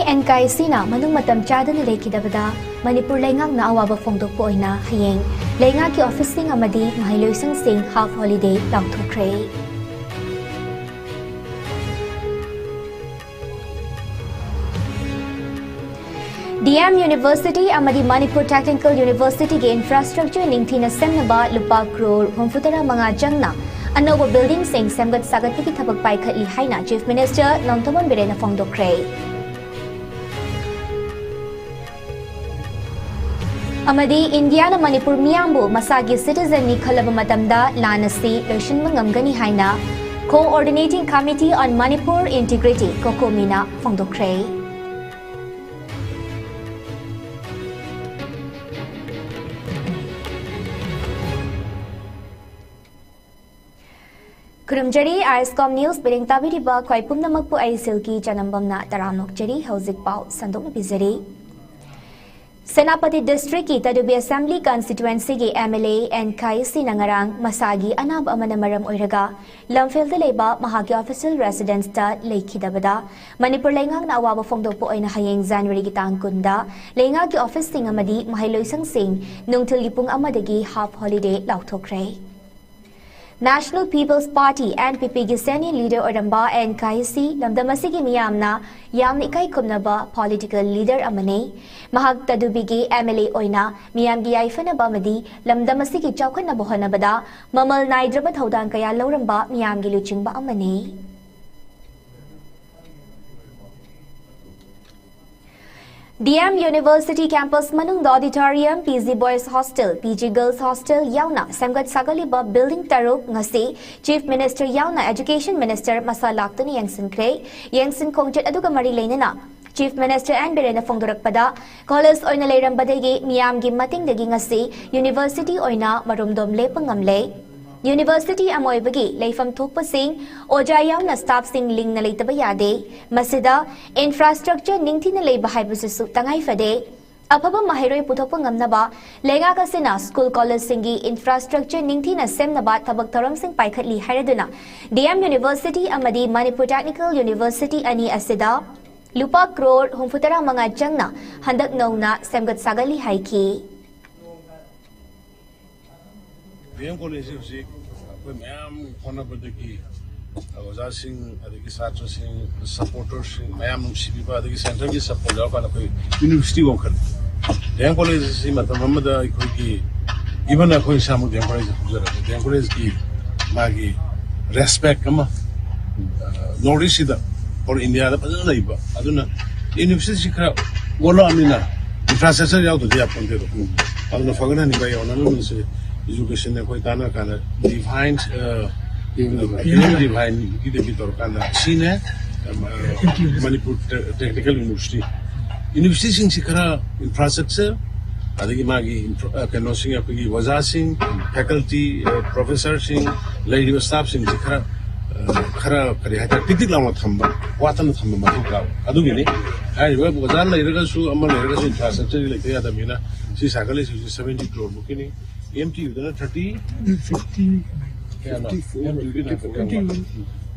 NKC na manung matam chada ni lekidabada Manipur lengak na awaba fongdokpo oina hayeng lengak ki officing amadi mahiloisang sing half holiday langthokre. DM University amadi Manipur Technical University ge infrastructure ningthina semnaba lupa crore humfutara manga jangna anoba building sing semgat sagat ki thabak paikhatli haina Chief Minister Nongtomon Birena fongdokre. Amadi India na Manipur miyambu masagi citizen ni khalaba matamda lanasi loishinba ngamgani haina Coordinating Committee on Manipur Integrity Kokomina fongdokre. Kurumjari ISCOM News biring tabiriba khwai pumnamakpu ai silki chanambamna taramnok jari hauzik pau sandok bizari. Senapati District ki Tadubi Assembly Constituency ki MLA NKC nangarang masagi anab amana maram oiraga lamfel de leba mahagi official residence ta lekhidabada Manipur lengak na awaba fongdokpo oina hayeng January ki tang kunda lengak ki office sing amadi mahiloisang sing nungthil gipung amadagi half holiday lauthokre. National People's Party NPP ki senior leader Oramba NKC lamdamasi ki miyamna yamni kai kumnaba political leader amane mahag tadubi ki MLA oina miyam gi aifanaba madi lamdamasi ki chawkhanna bohanabada mamal naidraba thodang kaya loramba miyam gi luchingba amane. DM University campus manung auditorium PG Boys Hostel PG Girls Hostel yauna samgat sagaliba building taruk ngasi Chief Minister yauna Education Minister masalaktani yangsin khongchet aduga mari leinana Chief Minister and Birena fongdorakpada college oina leirambadagi miyamgi matingdagi ngasi University oina marumdom lepangamle University amoybagi leifam thokpasing oja yauna staff sing ling na leitaba yade masida infrastructure ningthina leiba haibusu tangai fade apaba mahiroi puthokpa ngamnaba lenga kasina school college singi infrastructure ningthina semnaba thabak tharam sing paikhatli hairaduna DM University amadi Manipur Technical University ani asida lupa crore humfutara manga jangna handak nauna semgat sagali haiki. DM College से कोई ma'am होना पड़ता कि वजह सिंह अधिक साथों Singh supporters Singh ma'am नुक्सी भी बात कि सेंटर की सपोर्ट जाओ पाना कोई यूनिवर्सिटी को कर DM College से मतलब हम तो कोई कि इवन कोई शामु DM College गुजरा DM College की मागी रेस्पेक्ट कमा नॉर्थ ईस्ट और इंडिया दा पता नहीं बा अदुना यूनिवर्सिटी शिखर बोलो अमीना इंफ्रास्ट्रक्चर जाओ तो दिया अपन दे दो अदुना फगना नहीं भाई ओना नु से education कोई ताना काना divine divine की देवी तौर काना सीने Manipur Technical University Singh shikhara infrastructure अदगी मागी कनो सिंह अपनी वजह Singh faculty professor Singh lady staff Singh shikhara खरा करे है टिक लामा थंबा वातन थंबा मधुका अदुगी ने हाय वे वजह लेरगा सु अमल लेरगा सु infrastructure लेके याद मिना सी सागले 70 crore बुकिनी MTU दा 30 50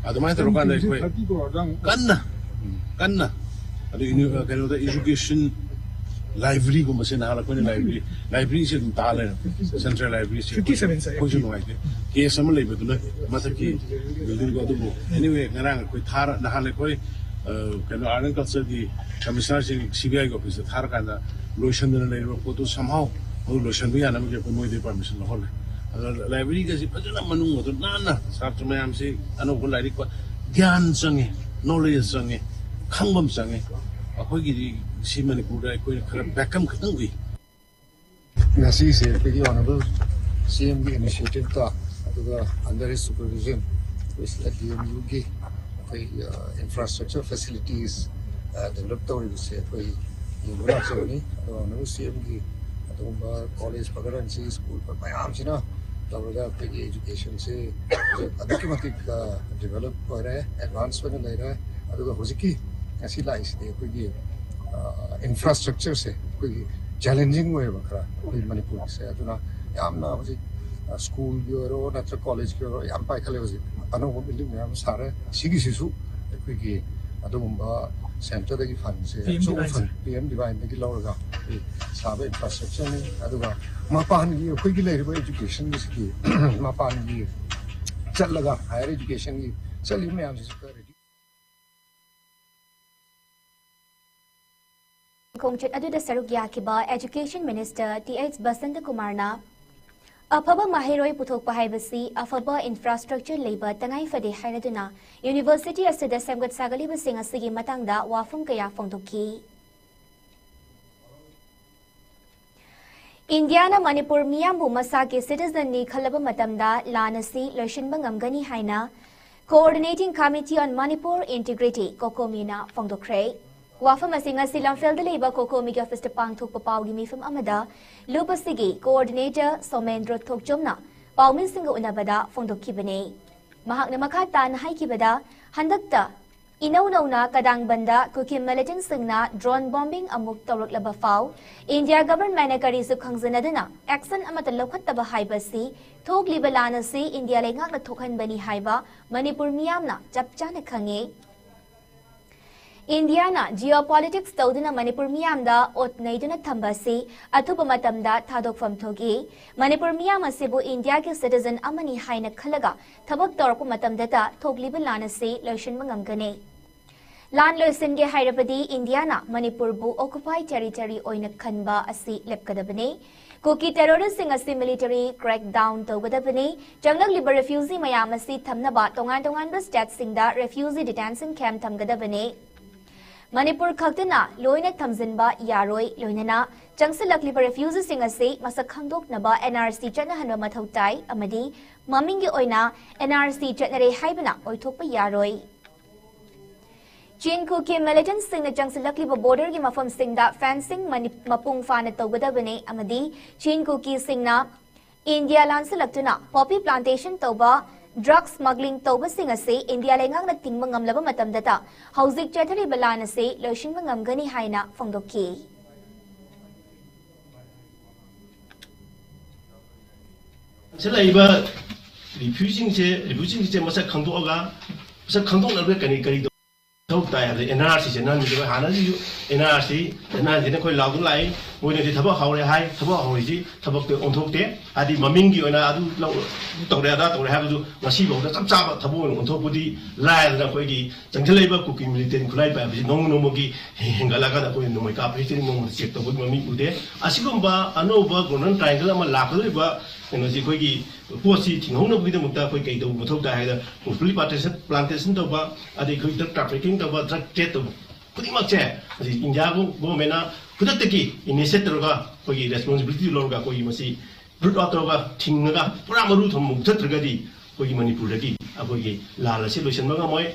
adamai to kan dai koi kanna adu kano da education library ko masina hala koi library se ta le central library se 57 sai ko junu ai ke sam le beduna mata ki building ko du anyway ngarang koi thar na hala koi kano art and culture di commissioner CBI ko office thar kana lotion na le ko to somehow और lotion भी आना मुझे कोई दे permission लहर ले अगर library का सी पता ना मनुंग हो तो ना साथ में हमसे अनुकूल लाइब्रेरी को ज्ञान संगे नॉलेज संगे खंगबम संगे अकोई की सी मणिपुर का कोई खराब बैकअप खत्म हुई नसी से पेगी ऑनरेबल CM की इनिशिएटिव था तो अंडर हिज सुपरविजन इस DMU की कोई इंफ्रास्ट्रक्चर फैसिलिटीज डेवलप तो हुई से कोई ये बड़ा चीज़ और ऑनरेबल CM की कॉलेज पकड़न से स्कूल पर मैम से ना तब एजुकेशन से अधिक डेवलप हो रहा है एडवांस होने लग रहा है अगर हुजिकी ऐसी लाइफ से कोई इंफ्रास्ट्रक्चर से कोई चैलेंजिंग हुए बकरा कोई मणिपुर से अदुना यामना हुजिक स्कूल की ओर नत्र कॉलेज की ओर याम पाइखले हुजिक अनोखो बिल्डिंग याम सारे सिगी सिसु कोई अदुगुम्बा ꯁꯦꯟꯇꯔꯗꯒꯤ ꯐꯟꯁꯦ ꯑꯆꯧꯕ ꯐꯟ PM ꯗꯤꯚꯥꯏꯟꯗꯒꯤ ꯂꯧꯔꯒ ꯁꯥꯕ ꯏꯟꯐ꯭ꯔꯥꯁꯇ꯭ꯔꯛꯆꯔꯅꯤ ꯑꯗꯨꯒ ꯃꯄꯥꯟꯒꯤ ꯑꯩꯈꯣꯏꯒꯤ ꯂꯩꯔꯤꯕ ꯏꯗꯨꯀꯦꯁꯟꯒꯤ ꯃꯄꯥꯟꯒꯤ ꯆꯠꯂꯒ ꯍꯥꯌꯔ ꯏꯗꯨꯀꯦꯁꯟꯒꯤ ꯆꯠꯂꯤꯕ ꯃꯌꯥꯝꯁꯤꯁꯨ ꯈꯔ ꯈꯣꯡꯆꯠ ꯑꯗꯨꯗ ꯁꯔꯨꯛ ꯌꯥꯈꯤꯕ ꯑꯦꯖꯨꯀꯦꯁꯟ ꯃꯤꯅꯤꯁꯇꯔ ꯇꯤ.ꯑꯩꯆ. ꯕꯁꯟꯇ ꯀꯨꯃꯥꯔꯅ ꯑꯐꯕ ꯃꯍꯩꯔꯣꯏ ꯄꯨꯊꯣꯛꯄ ꯍꯥꯏꯕꯁꯤ ꯑꯐꯕ ꯏꯟꯐ꯭ꯔꯥꯁꯇ꯭ꯔꯛꯆꯔ ꯂꯩꯕ ꯇꯉꯥꯏꯐꯗꯦ ꯍꯥꯏꯔꯗꯨꯅ ꯌꯨꯅꯤꯚꯔꯁꯤꯇꯤ ꯑꯁꯤꯗ ꯁꯦꯝꯒꯠ ꯁꯥꯒꯠꯂꯤꯕꯁꯤꯡ ꯑꯁꯤꯒꯤ ꯃꯇꯥꯡꯗ ꯋꯥꯐꯝ ꯀꯌꯥ ꯐꯣꯡꯗꯣꯛꯈꯤ꯫ ꯏꯟꯗꯤꯌꯥꯅ ꯃꯅꯤꯄꯨꯔ ꯃꯤꯌꯥꯝꯕꯨ ꯃꯁꯥꯒꯤ ꯁꯤꯇꯤꯖꯟꯅꯤ ꯈꯜꯂꯕ ꯃꯇꯝꯗ ꯂꯥꯟ ꯑꯁꯤ ꯂꯣꯏꯁꯤꯟꯕ ꯉꯝꯒꯅꯤ ꯍꯥꯏꯅ ꯀꯣꯑꯣꯔꯗꯤꯅꯦꯇꯤꯡ ꯀꯃꯤꯇꯤ ꯑꯣꯟ ꯃꯅꯤꯄꯨꯔ ꯏꯟꯇꯤꯒ꯭ꯔꯤꯇꯤ ꯀꯣꯀꯣꯃꯤꯅ ꯐꯣꯡꯗꯣꯛꯈ꯭ꯔꯦ꯫ ꯋꯥꯐꯝ ꯑꯁꯤ ꯉꯁꯤ ꯂꯝꯐꯦꯜꯗ ꯂꯩꯕ ꯀꯣꯀꯣꯃꯤꯒꯤ ꯑꯣꯐꯤꯁꯇ ꯄꯥꯡꯊꯣꯛꯄ ꯄꯥꯎꯒꯤ ꯃꯤꯐꯝ ꯑꯃꯗ ꯂꯨꯞ ꯑꯁꯤꯒꯤ ꯀꯣꯑꯣꯔꯗꯤꯅꯦꯇꯔ ꯁꯣꯃꯦꯟꯗ꯭ꯔ ꯊꯣꯛꯆꯣꯝꯅ ꯄꯥꯎꯃꯤꯁꯤꯡꯒ ꯎꯅꯕꯗ ꯐꯣꯡꯗꯣꯛꯈꯤꯕꯅꯤ꯫ ꯃꯍꯥꯛꯅ ꯃꯈꯥ ꯇꯥꯅ ꯍꯥꯏꯈꯤꯕꯗ ꯍꯟꯗꯛꯇ ꯏꯅꯧ ꯅꯧꯅ ꯀꯗꯥꯡꯕꯟꯗ ꯀꯨꯀꯤ ꯃꯤꯂꯤꯇꯦꯟꯠꯁꯤꯡꯅ ꯗ꯭ꯔꯣꯟ ꯕꯣꯝꯕꯤꯡ ꯑꯃꯨꯛ ꯇꯧꯔꯛꯂꯕ ꯐꯥꯎ ꯏꯟꯗꯤꯌꯥ ꯒꯚꯔꯟꯃꯦꯟꯠꯅ ꯀꯔꯤꯁꯨ ꯈꯪꯖꯅꯗꯅ ꯑꯦꯛꯁꯟ ꯑꯃꯠꯇ ꯂꯧꯈꯠꯇꯕ ꯍꯥꯏꯕꯁꯤ ꯊꯣꯛꯂꯤꯕ ꯂꯥꯟ ꯑꯁꯤ ꯏꯟꯗꯤꯌꯥ ꯂꯩꯉꯥꯛꯅ ꯊꯣꯛꯍꯟꯕꯅꯤ ꯍꯥꯏꯕ ꯃꯅꯤꯄꯨꯔ ꯃꯤꯌꯥꯝꯅ ꯆꯞ ꯆꯥꯅ ꯈꯪꯉꯤ꯫ ꯏꯟꯗꯤꯌꯥꯅ ꯖꯤꯑꯣꯄꯣꯂꯤटिक्स तौदुना मणिपुर मियामदा ओत नैदुना थंबसी अथुब मतमदा थादोकफम थोगी मणिपुर मियाम असिबु इंडिया के सिटीजन अमनी हाइना खलगा थबक तौरप मतमदता थोगलिब लानसी लोइसिनब ngамगने लान लोइसिनगे हाइरबदी इंडियाना मणिपुर बु ऑक्युपाई टेरिटरी ओइना खनबा असि लेपकदबने कुकी टेररिस्ट सिंग असि मिलिटरी क्रैकडाउन तौगदबने जंगललिब रेफ्यूजी मयाम असि थमनबा तोंगान तोंगान स्टेट सिंगदा रेफ्यूजी डिटेंशन कैंप थमगदबने मणिपुर खक्तना लोइना थमजिनबा यारोय लोइनना चंगसलकलिब रेफ्यूजी सिंग असे मसक खंगदोकनबा एनआरसी चटनहनबा मथौ ताई अमदी ममिंगी ओइना एनआरसी चटनरे हाइबना ओइथोकपा यारोय चीन कुकी मिलिटेंट सिंगना चंगसलकलिब बॉर्डर की मफम सिंगदा फेंसिंग मपुंग फाना तौगदबने अमदी चीन कुकी सिंगना इंडिया लांसलक्तुना पॉपी प्लांटेशन तौबा ड्रग स्मगलिंग तौबसिंग असे इंडिया लेंगांगना तिंगब ngамलबा मतमदता हौजिक चेथरिब लान असे लोइसिनब ngамगनी हाइना फोंदोकि चलाइबा रिफ्यूजिंग से मसक खंदोगा मसक खंदोनबे कनी करी थौता है एनआरसी से नन जो हाना जी एनआरसी एनआरसी ने कोई लागु लाई मोइने दि थबक हावरे हाय थबक हावरे जी थबक ते ओंथोकते आदि ममिंग की ओना अदु तौरे हाय बदु मसी बौदा चप चाब थबो ओंथोकपुदी लायदा कोई की जंगलेबा कुकी मिलिटेंट खुलाई पा बि नोंग नोमगी हेंगलागा दा कोई नोमय का प्रेसिडेंट मोंग चेक तबो ममी उदे असिगुंबा अनोबा गोल्डन ट्रायंगल अमा लाखदरिबा कनोसी कोई की पोसी थिंगौनबगिदमुक्ता कोई कई दौ मथौता हायदा फुली प्लांटेशन तौबा आदि कोई ड्रग ट्रैफिकिंग तौबा ड्रग ट्रेड तौबा खुदिमक्से इंडिया गवर्नमेंटना खुदतकी इनिशिएट तौरगा कोई रेस्पोंसिबिलिटी लौरगा कोई मसी रूट आउट तौरगा थिंगगा पुरा मरु थम मुक्तत्रगदी कोई मणिपुरदगी अखोई लालसे लोइसनबगा मोय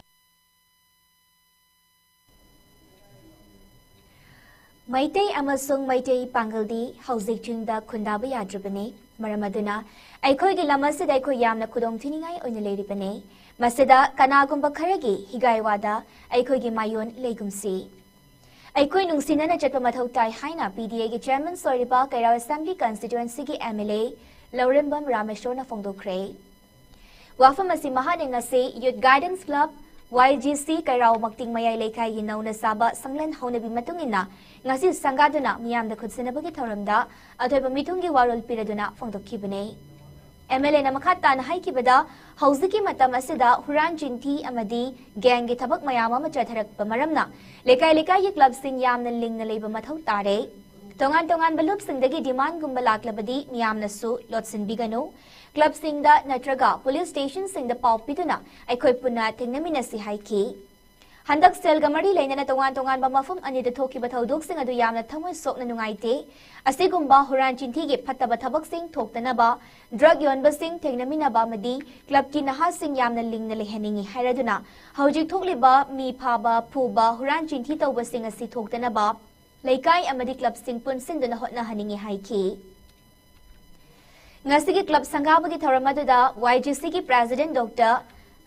मैतै अमसुंग मैतै पांगलदी हौजिक चिंगदा खुंदाबा याद्रबने मरमदुना अखोइगी लमसिदा अखोइ यामना खुदोंथिनिंगाई ओइना लेरिबने मसिदा कनागुंबा खरगी हिगाइवादा अखोइगी मायोन लेगुमसी अखोइ नुंसिनना चटपा मथौ ताई हाइना पीडीए की चेयरमैन सोरिबा कैराव असेंबली कंस्टिट्युएंसी की एमएलए लौरेंबम रामेश्वरना फोंदोखरे वाफम असि महानेंगसे यूथ गाइडेंस क्लब YGC कैराव मक्तिंग मयाई लेखाई नौना साबा संगलन हौनबी मतुंगिना ngasi sangaduna miyamda khutsinabagi thoramda athoiba mithungi warol piraduna phongdokkhibane MLA na makhatta na haikibada hauziki matam asida huran jinthi amadi gang gi thabak mayam ama chatharakpa maramna lekai lekai ye club sing yamna lingna leiba mathau tare tongan tongan balup singdagi demand gumba laklabadi miyamna su lotsin bigano club singda natraga police station singda pawpiduna aikhoi punna thengnaminasi haiki हंदक सेल गमरी लेना तोगान तोगान मफम अनिद थोखिब थौदोकसिंग अदु यामना थमोय सोकना नुंगाइते असिगुंबा हुरान चिंथीगे फत्तब थबकसिंग थोक्तनबा drug योनबसिंग थेंगनमिनबा मदी club की नहासिंग यामना लिंगना लेहनिंगी हायरदुना हौजिक थोकलिबा मी फाबा फुबा हुरान चिंथी तौबसिंग असि थोक्तनबा लेकाई अमदी club सिंग पुनसिंदुना होतना हनिंगी हाइकी ngasi club संगाबगी थरमदुदा YGC की president doctor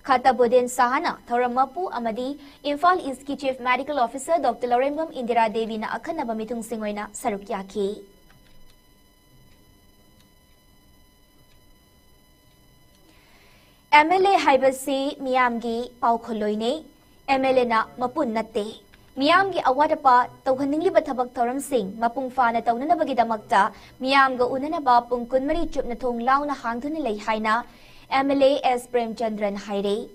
Khatabuddin Sahana Thoramappu Amadi Imphal East की Chief Medical Officer Dr. Lorembam Indira Devi na akhanaba mitung singoina saruk yaki MLA haibasi miyamgi paukholloine MLA na mapun natte Miyam gi awadapa tawhaningli bathabak thoram sing mapung fana tawnana bagi damakta miyam ga unana ba pung kunmari chupna thong launa hangthuni lei haina MLA S Premchandran haire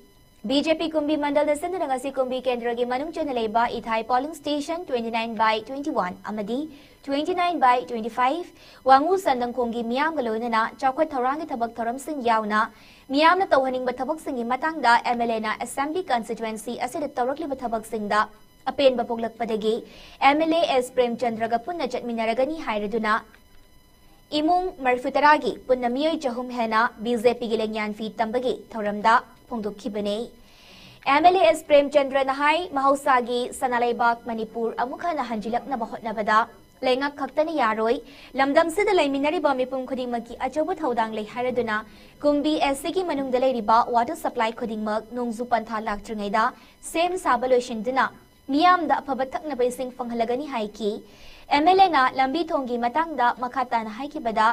BJP Kumbi Mandal da Sindangasi Kumbi Kendra gi manung chanaleba Ithai polling station 29/21 amadi 29/25 wangu sandang kongi miyam galonana chawkhat thorangi thabak thoram sing yauna miyam na tawhaning bathabak singi matangda MLA na Assembly constituency asida tawrakli bathabak singda apen bapuglak padagi MLA S Premchandra ga punna chatminaragani hairaduna imung marfutaragi punna miyoi chahum hena BJP gi lengyan fi tambagi thoramda phongdokhibane MLA S Premchandra nahai mahausagi sanalaibak Manipur amukha na hanjilak na bahotnabada lengak khaktani yaroi lamdam sida leiminari ba mipum khudingmaki achoba thodang lei haraduna kumbi SC gi manung dalai riba water supply khudingmak nungzu pantha laktringaida sem sabalosinduna miyam da phabathak na baising panghalagani haiki MLA na lambi thongi matangda makhata na haiki bada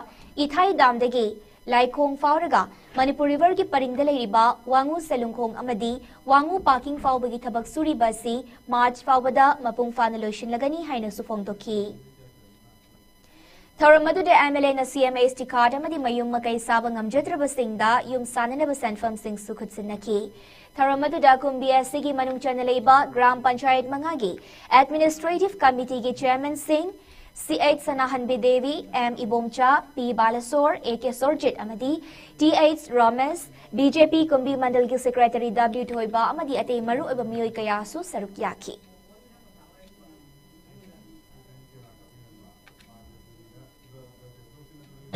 ithai damdagi Laikong Fauraga, Manipur River ki paringda leiriba Wangu Selungkong amadi Wangu Parking Faubagi Tabak Suri Basi March Faubada Mapung Fana Lotion Lagani Haina Sufongtoki. Thoramadu de MLA na CMAST card amadi mayum makai sabang amjatraba singda yum sanana basan from sing sukutsinaki. Thoramadu da kumbi SC manung chanaleba Gram Panchayat Mangagi Administrative Committee ki Chairman Singh C8 Sanahanbi Devi, M. Ibomcha, P. Balasor, A.K. Sorjit Amadi, T8 Rames, BJP Kumbi Mandal ki Secretary W. Thoiba Amadi Ate Maru Ibamiyoy Kayasu Sarukyaki.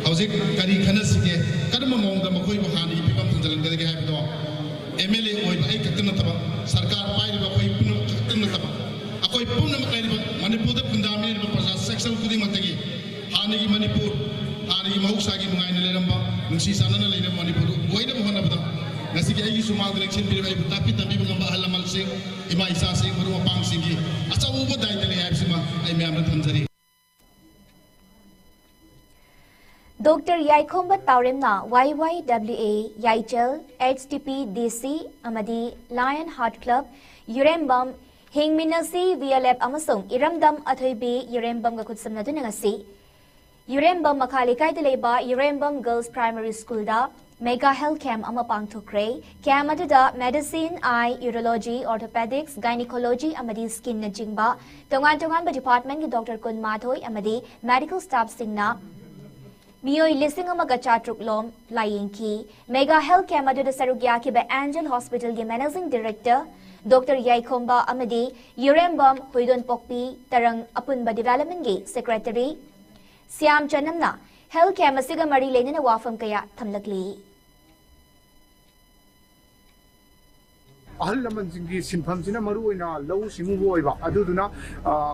Hauzik kari khanas ke kadam mong da makoi bahani pipam thanjalan gade ha bido MLA oi bai katna taba sarkar pai ba koi pun katna taba akoi pun makai ba Manipur da pundami ba prasa section kuding matagi hani Manipur hani mahuksa gi mungai na leramba nungsi sanana leina Manipur oi da mohana bada ngasi gi ai sumal election bi bai tapi tambi ngamba halamal sing ima isa sing baru pang singi asa ubo dai tele ha sima ai me amra thanjari Dr. Yaikombat Taurimna YYWA Yaichel HTP DC Amadi Lion Heart Club Yurembam Hingminasi VLF Amasung Iramdam Athoibi Yurembam Gakutsamnadu Nangasi Yurembam Makalikai Deleba Yurembam Girls Primary School da Mega Health Camp Amapang Tukre Camp Aduda Medicine Eye Urology Orthopedics Gynecology Amadi Skin Najingba Tongan ba Department ki Dr. Kun Mathoi Amadi Medical Staff Singna Miyoi listing amaga chatruk lom layinki Mega Health Camp aduda sarugyaki ba Angel Hospital ki Managing Director Dr. Yaikomba Amadi Yurembam Huidon Pokpi Tarang Apunba Development ki Secretary Siam Chanamna Health Camp asiga mari lena na wafam kaya thamlakli ahal laman jingi sinpham sina maru oina lau simu boiba aduduna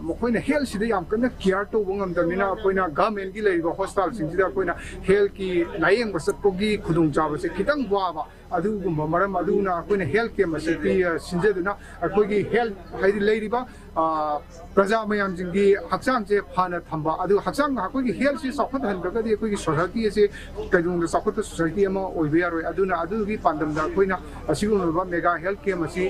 mokoina health sida yam kana care to bongam damina koina government gi leiba hospital singida koina health ki layeng basat gi khudung chaba se kitang ba adugumba maram aduna koina health ke masipi sinjeduna koigi health haidi leiriba praja mayam jingi haksang je phana thamba adu haksang koigi health si sakhat handaga di koigi society se kadung sakhat society ama oibe yaroi aduna adugi pandamda koina asigumba mega health ke masi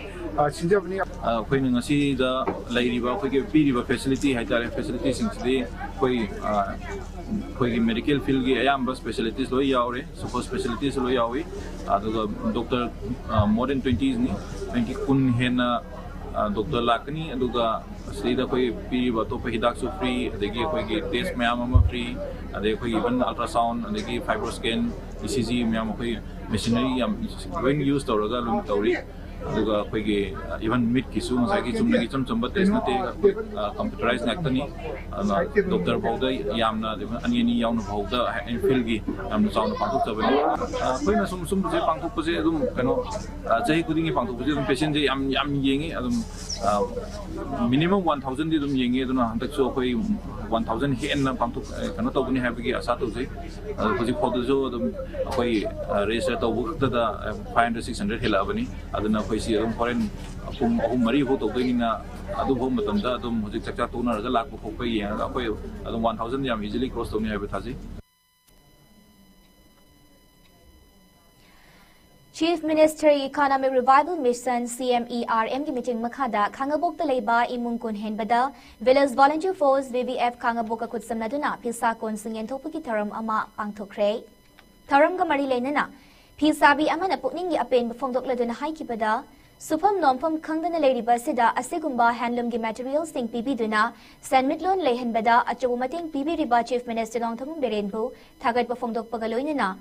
sinjabni koina ngasi da leiriba koigi piriba facility haitare facility singdi koigi medical field gi ayamba specialties lo yaure super specialties lo yawi aduga doctor more than 20s ni 20 kun hena doctor lakani aduga sida koi piriba to hidak su free adegi koigi test mayam ama free adegi koi even ultrasound adegi fibroscan ECG mayam koi machinery yam when use tawraga lum tawri aduga koigi even mid kisu sagi chumna gi chumba test na te computerized naktani doctor bauda yamna ani yauna bauda en field gi yamna sauna pangthuk tabani koina sum je pangthuk pose adum kano chai kudingi pangthuk pose adum patient je yam yengi adum minimum 1000 di adum yengi aduna hantak so koi 1000 hen na pangthuk kano tawni habigi asa to je hoji photo jo adum koi register to bukta da 500 600 hela bani aduna koi si adum foreign ahum mari ho to dingina adu bom matamda adum hoji chakcha to na ra lak ko koi ya koi adum 1000 yam easily cross to ni habi thaji Chief Minister Economic Revival Mission CMERM की meeting मखादा खांगबोक तलेबा इमुंग कुन हेनबदा Village Volunteer Force VVF खांगबोक का खुदसमनदुना फिसा कोन सिंगेन थोपकी थरम अमा पांगथोखरे थरम का मरी लेनना फिसाबी अमन पुकनिंग open फोंदोकलदुना हाइकिबदा सुफम नोमफम खंगदना लेरिबा सिदा असेगुंबा handloom की material सिंग पीबीदुना सेनमिटलोन लेहनबदा अचबु मतेंग पीबीरिबा Chief Minister नोंगथमुंग बेरेनबु थागत फोंदोकपगा लोइनना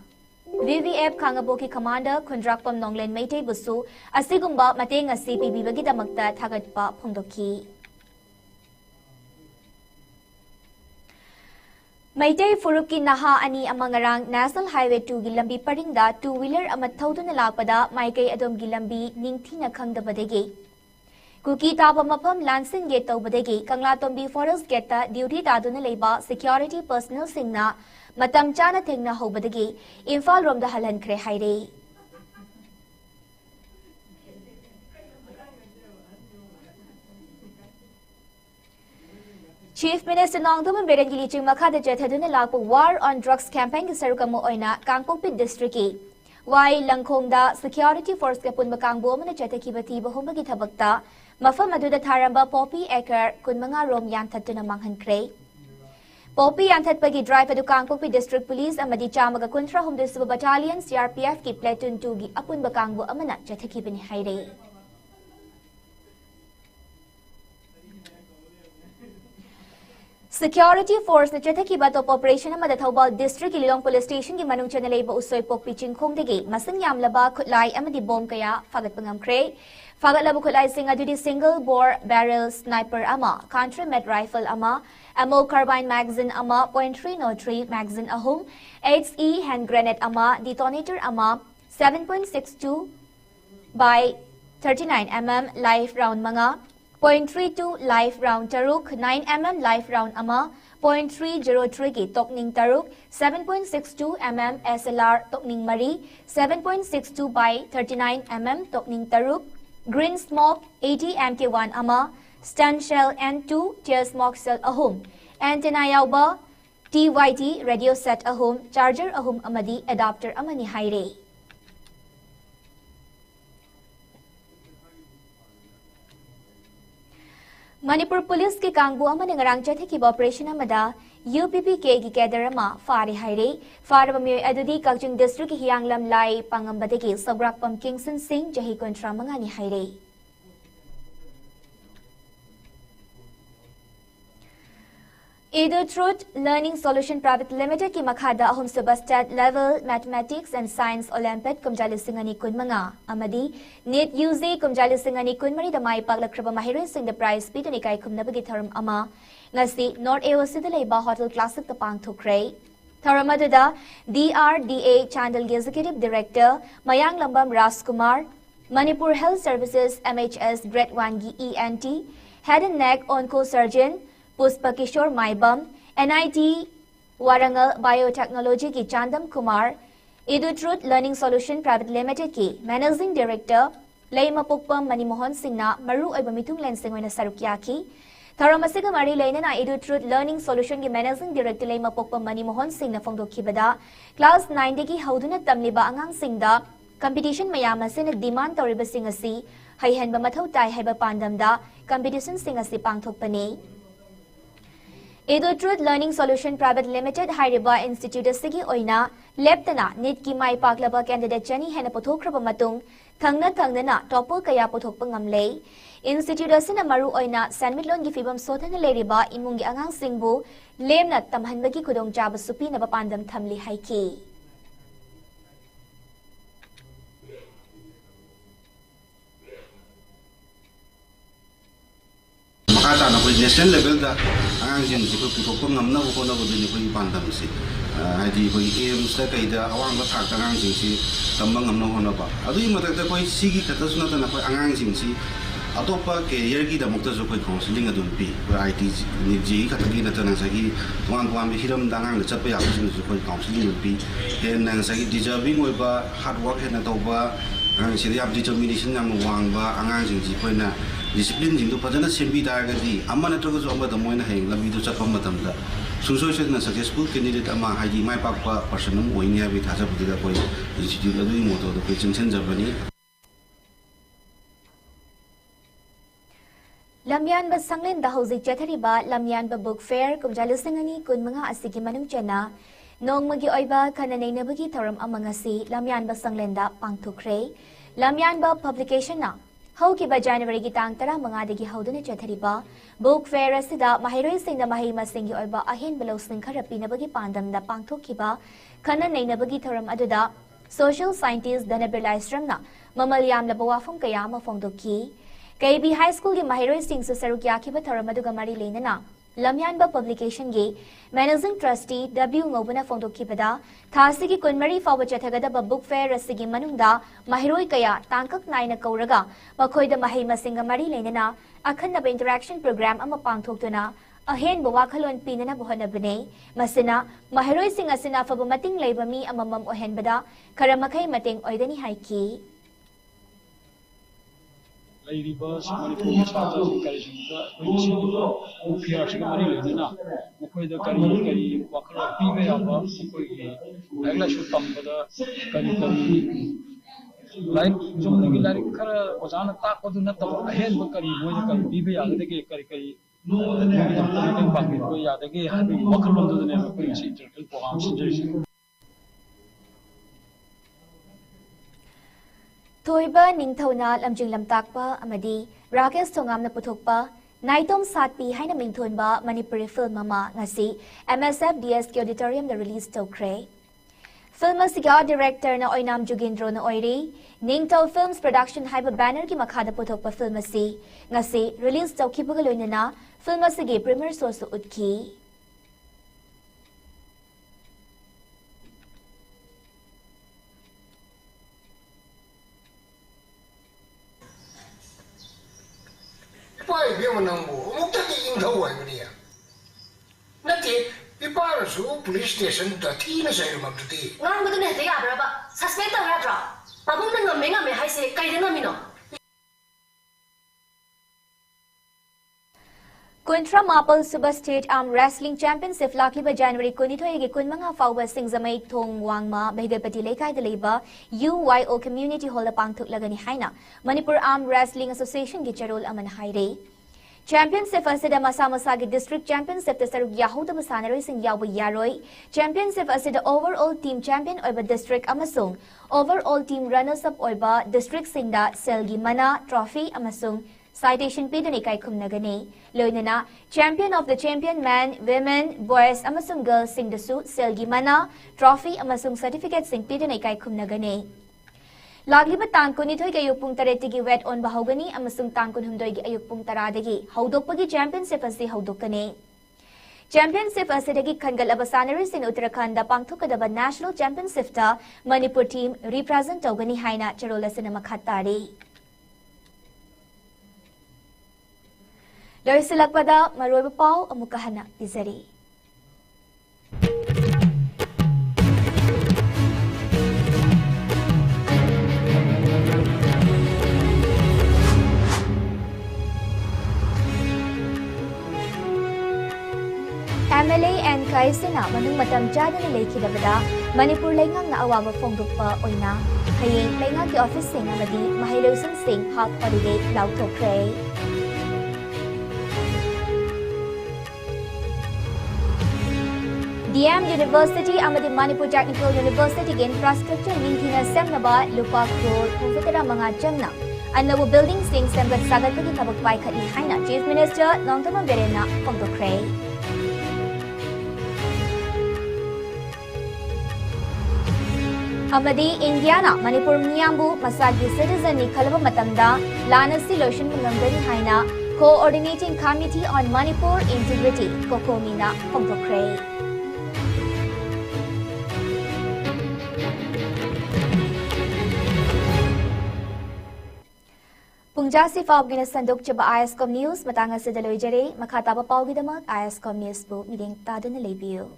VVF खांगबोकी commander खुंद्राकपम नोंगलेन मेटे बुसु असिगुंबा मतेंग असि पीबीबगीदमक्ता थागतपा फोंदोकी Maitei Furuk ki naha ani amangarang National Highway 2 gi lambi paringda 2-wheeler ama thauduna lakpada maikai adom gi lambi ningthina khangdabadegi Kuki taba mapam Lansing Gate tawbadegi Kanglatombi Forest Gate ta duty taduna leiba security personnel singna matam chana thengna hobadegi Imphal rom da halan kre haire Chief Minister Nongdom Beren gi liching makhada jethaduna lakpo War on Drugs campaign ki sarukamo oina Kangpokpi district ki Wai Langkhongda security force ka punba kangbo amana jethakibati bahumba gi thabakta mafam aduda tharamba poppy acre kunmanga rom yanthatuna manghankre Poppy yanthatpagi drive adu Kangpokpi district police amadi chamaga kuntra humdisuba battalion CRPF ki platoon 2 gi apunba kangbo amana jethakibani haire Security Force na chathaki ba top operation amada Thobal District Ilong Police Station ki manung chanalay ba usoy pokpi chingkhong degi masing yamlaba khutlai amadi bomb kaya fagat pangamkre fagat labu khutlai sing adudi single bore barrel sniper ama counter-met rifle ama ammo carbine magazine ama .303 magazine ahum 8E hand grenade ama detonator ama 7.62 by 39 mm live round mga .32 live round taruk 9 mm live round ama .303 ki tokning taruk 7.62 mm SLR tokning mari 7.62 by 39 mm tokning taruk green smoke 80 mk1 ama stun shell N2 tear smoke cell ahum antenna yauba TYT radio set ahum charger ahum amadi adapter amani haire Manipur Police ki kangbu amane ngarang chathaki operation amada UPPK ki kaderama fari haire farba myoy adudi Kakching district ki hianglam lai pangambadegi Sabrakpam Kingston Singh jahi kontra mangani haire Edu Truth Learning Solution Private Limited ki makhada ahum substat level mathematics and science olympiad kumjali singani kunmanga amadi NEET UZ kumjali singani kunmari da mai paklakraba mahire sing the prize pitani kai kumnabagi tharam ama ngasi North AOC da leiba hotel classic ta pangthokre tharamada DRDA Chandal Executive Director Mayang Lambam Raskumar Manipur Health Services MHS Grade 1 gi ENT Head and Neck Onco Surgeon Puspa Kishore Maibam, NIT Warangal Biotechnology ki Chandam Kumar, Edu Truth Learning Solution Private Limited ki Managing Director Leima Pukpam Manimohan Singna Maru Ibamitung Lensing when a Sarukyaki, Tharamasiga Mari Lane na Edu Truth Learning Solution ki Managing Director Leima Pukpam Manimohan Singna Fondo Kibada, Class 9 ki Hauduna Tamliba Angang Singda, Competition Mayama Sin Demand Toriba Singasi, Haihan Bamatau Tai Heba Pandamda, Competition Singasi Pangthok Pane. Edu Truth Learning Solution Private Limited Hairiba Institute Sigi Oina Leptana NEET ki mai paklaba candidate Jenny hena pothokraba matung thangna topple kaya pothokpa ngamlei Institute asina maru oina Sanmitlon gi fibam sothana leriba imungi angang singbu lemna tamhanbagi khudong chaba supi na pandam thamli haiki Makata na national level da ang agency ko putok ngamna ko na bodini ko ipandam si adi ko aim sa kaida awang bathak ang agency tambang ngamna hona ba adu imatak ko sigi kata sunata na ko ang agency atopa career gi da mukta jo ko counseling adun pi IT ni ji kata gi na tan sa gi tuan tuan bi hiram dangang le chapa ya ko counseling pi hen nang sa gi deserving oi ba hard work hen na to ba ang siriap determination nam wang ba ang agency ko na discipline jing to pajana sembi da ga di amma na to go amma da moina heng lambi do chapa matam da सुसोई सोदना successful candidate अमा हाइदि my पाकपा person अम ओइनि हाबि थाजाबदिदा कोइ institute अदुइ मोटोदो कोइ चंसनजबनि Lamyan Sanglen da hauzik chathariba Lamyan Book Fair kumjalusingani kunmanga asigi manung chena nongmagi oiba kananay nabagi thoram amangasi Lamyan Sanglen da pangthukre Lamyan publication na hauki ba January gi tang tara manga degi hauduna chathariba Book Fair asida mahiroi sing da mahi masingi oiba ahin below sing kharapi nabagi pandam da pangthukiba kananay nabagi thoram aduda social scientist Danabirlai Stramna mamalyam labawafum kayama fongdoki KB High School की महिरों सिंह से सरुकिया की बतौर मधुगमारी लेने ना लम्यान बा publication के managing trustee W ngobuna फोंदो की बदा थासी की कुनमरी फाव चथगदा बुक फेयर रसिगी मनुंदा महिरों कया तांकक नाइना कौरगा मखोइदा मही मसिंग मरी लेने ना अखंड इंटरेक्शन प्रोग्राम अमा पांगथोक्तुना अहेन बवाखलोन पीनना बहनबने मसिना महिरों सिंह असिना फब मतिंग लेबमी अममम ओहेन बदा खरमखै मतिंग ओइदनी हाइकी Lairibas Manipuri Sata Karishinda, Upiash Marina, Mukoida Kari, Wakara, Pimea, Mukoi, Agla Shutambada, Kari, like Jumni Larikara was on a top of the Nata, a head Bakari, Moika, Bibia, the gay Kari, the gay having Wakar to the name of Prince, for arms. Toiba Ningthona Lamjing Lamtakpa Amadi Rakesh Tongam Putokpa Naitom Satpi Haina Mingthonba Manipuri Film Mama Ngasi MSF DSK Auditorium the release Tokre Film Siga Director na Oinam Jugindro na Oiri Ningtho Films Production Hyper Banner ki Makada Putokpa Film Si Ngasi release Tokipagaloina na Film Sige Premier Source Utki Pai biar menanggu, mungkin ingin tahu apa dia. Nanti pipa rasu police station tadi nak saya rumah tu. Ngan betul ni tiga berapa? Suspect tak ada. Babung dengan menga mehai se kaya dengan mino. Kuntra Mapal Suba State Arm Wrestling Championship Lakli ba January kunithoyegi kunmanga fawba singzamai thong wangma Behgapati Lekai Daleba UYO Community Hall pangthuk lagani haina Manipur Arm Wrestling Association gi charol aman haire Championship asida masa gi district championship te saruk yahuda basanaroi sing yawba yaroi Championship asida overall team champion oiba district amasung overall team runners up oiba district singda selgi mana trophy amasung citation pidani kai kumnagani loinana champion of the champion men women boys amasung girls sing the suit selgi mana trophy amasung certificate sing pidani kai kumnagani lagli ba tangkun ithoi ga yupung taretigi wet on bahogani amasung tangkun humdoi gi ayupung taradagi haudokpagi championship asi haudokane championship asidagi khangal abasanari sin Uttarakhand da pangthukadaba national championship ta Manipur team represent togani haina charola sinama khatari Loisilakpada Maroy Pau Amukahana Dizari. MLA and Kaisina Manung Matam Jada na Lekidabada, Manipur Lengang na awama Fongdukpa Oina, Haying Lengang ki office sing amadi Mahilosan Sing half holiday Lauto Cray. DM University amadi Manipur Technical University ge infrastructure ningthina semnaba lupa crore phungfutara manga changna annabu building sing semgat sagatpagi thabak paikhatli haina Chief Minister Nongtama Berena phongdokre amadi Indiana Manipur miyambu masagi citizen ni khalaba matamda lanasi lotion ngamgani haina Coordinating Committee on Manipur Integrity Kokomina phongdokre Pungjasi Fab gina sandok chaba ISCOM News matanga sa daloy jare makataba pawgidamak ISCOM News bu miding tado na lebiyo.